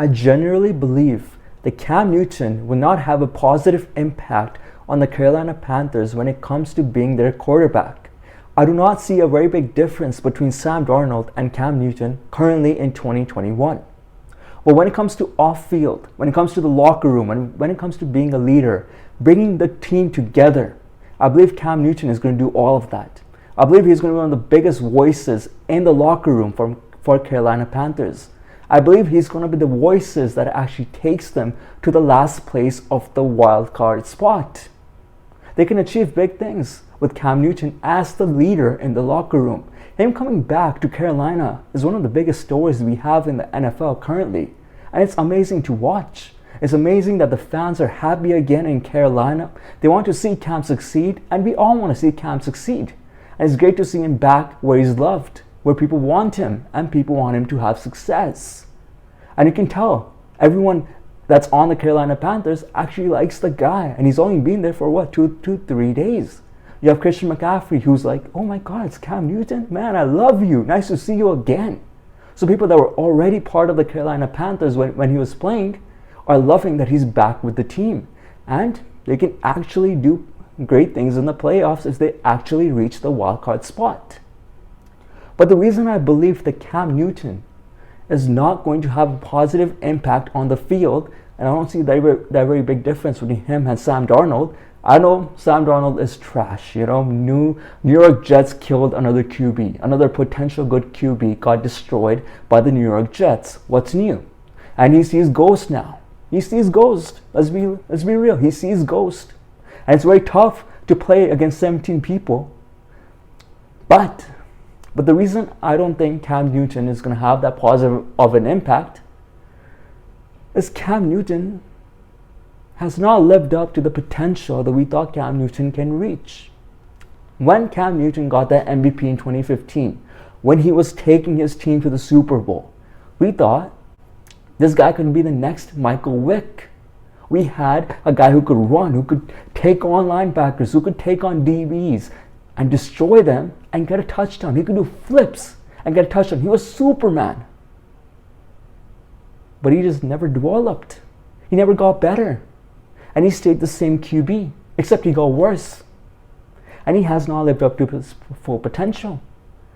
I genuinely believe that Cam Newton will not have a positive impact on the Carolina Panthers when it comes to being their quarterback. I do not see a very big difference between Sam Darnold and Cam Newton currently in 2021. But when it comes to off-field, when it comes to the locker room, when it comes to being a leader, bringing the team together, I believe Cam Newton is going to do all of that. I believe he's going to be one of the biggest voices in the locker room for Carolina Panthers. I believe he's going to be the voices that actually takes them to the last place of the wild card spot. They can achieve big things with Cam Newton as the leader in the locker room. Him coming back to Carolina is one of the biggest stories we have in the NFL currently. And it's amazing to watch. It's amazing that the fans are happy again in Carolina. They want to see Cam succeed, and we all want to see Cam succeed. And it's great to see him back where he's loved, where people want him, and people want him to have success. And you can tell everyone that's on the Carolina Panthers actually likes the guy, and he's only been there for what, 3 days. You have Christian McCaffrey, who's like, oh my God, it's Cam Newton? Man, I love you. Nice to see you again. So people that were already part of the Carolina Panthers when he was playing are loving that he's back with the team. And they can actually do great things in the playoffs if they actually reach the wild card spot. But the reason I believe that Cam Newton is not going to have a positive impact on the field, and I don't see that very big difference between him and Sam Darnold. I know Sam Darnold is trash. New York Jets killed another QB. Another potential good QB got destroyed by the New York Jets. What's new? And he sees ghost now. He sees ghost. Let's be real. He sees ghost. And it's very tough to play against 17 people. But the reason I don't think Cam Newton is going to have that positive of an impact is Cam Newton has not lived up to the potential that we thought Cam Newton can reach. When Cam Newton got that MVP in 2015, when he was taking his team to the Super Bowl, we thought this guy could be the next Michael Vick. We had a guy who could run, who could take on linebackers, who could take on DBs and destroy them and get a touchdown. He could do flips and get a touchdown. He was Superman. But he just never developed. He never got better. And he stayed the same QB, except he got worse. And he has not lived up to his full potential.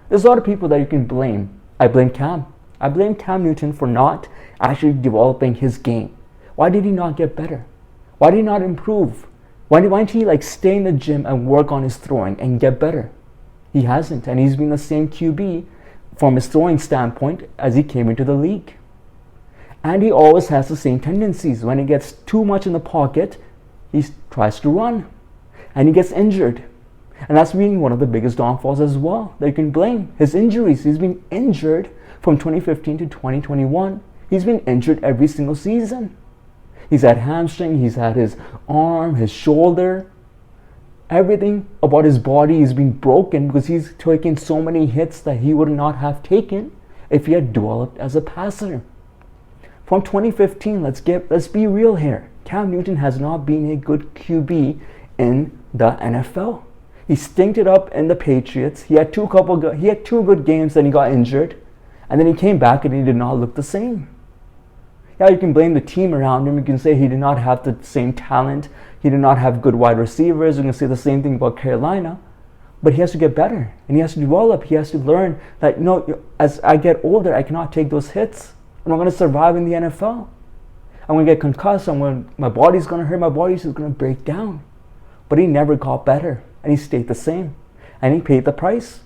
There's a lot of people that you can blame. I blame Cam. I blame Cam Newton for not actually developing his game. Why did he not get better? Why did he not improve? Why didn't he stay in the gym and work on his throwing and get better? He hasn't, and he's been the same QB from his throwing standpoint as he came into the league. And he always has the same tendencies. When he gets too much in the pocket, he tries to run, and he gets injured. And that's been one of the biggest downfalls as well that you can blame. His injuries. He's been injured from 2015 to 2021. He's been injured every single season. He's had hamstring, he's had his arm, his shoulder. Everything about his body is being broken because he's taken so many hits that he would not have taken if he had developed as a passer. From 2015, let's be real here. Cam Newton has not been a good QB in the NFL. He stinked it up in the Patriots. He had two good games, then he got injured, and then he came back and he did not look the same. Yeah, you can blame the team around him. You can say he did not have the same talent. He did not have good wide receivers. You can say the same thing about Carolina. But he has to get better, and he has to develop. He has to learn that, as I get older, I cannot take those hits. I'm not going to survive in the NFL. I'm going to get concussed. My body's going to hurt. My body's just going to break down. But he never got better, and he stayed the same. And he paid the price.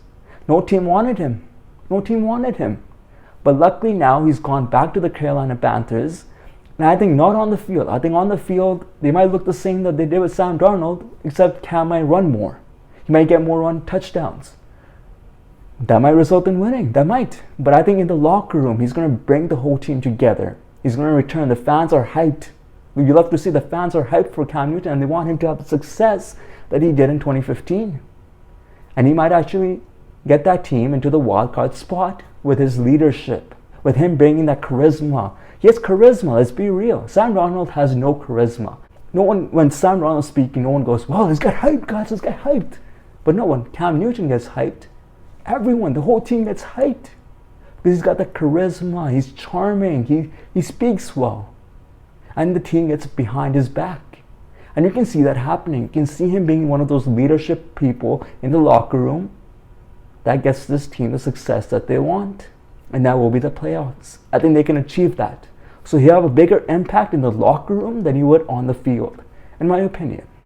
No team wanted him. No team wanted him. But luckily now he's gone back to the Carolina Panthers. And I think not on the field. I think on the field, they might look the same that they did with Sam Darnold, except Cam might run more. He might get more run touchdowns. That might result in winning. That might. But I think in the locker room, he's going to bring the whole team together. He's going to return. The fans are hyped. You love to see the fans are hyped for Cam Newton, and they want him to have the success that he did in 2015. And he might actually get that team into the wild card spot with his leadership, with him bringing that charisma. He has charisma, let's be real. Sam Darnold has no charisma. No one, when Sam Darnold's speaking, no one goes, wow, let's get hyped, guys, let's get hyped. But no, when Cam Newton gets hyped, everyone, the whole team gets hyped. Because he's got the charisma, he's charming, he speaks well. And the team gets behind his back. And you can see that happening. You can see him being one of those leadership people in the locker room that gets this team the success that they want. And that will be the playoffs. I think they can achieve that. So he'll have a bigger impact in the locker room than he would on the field, in my opinion.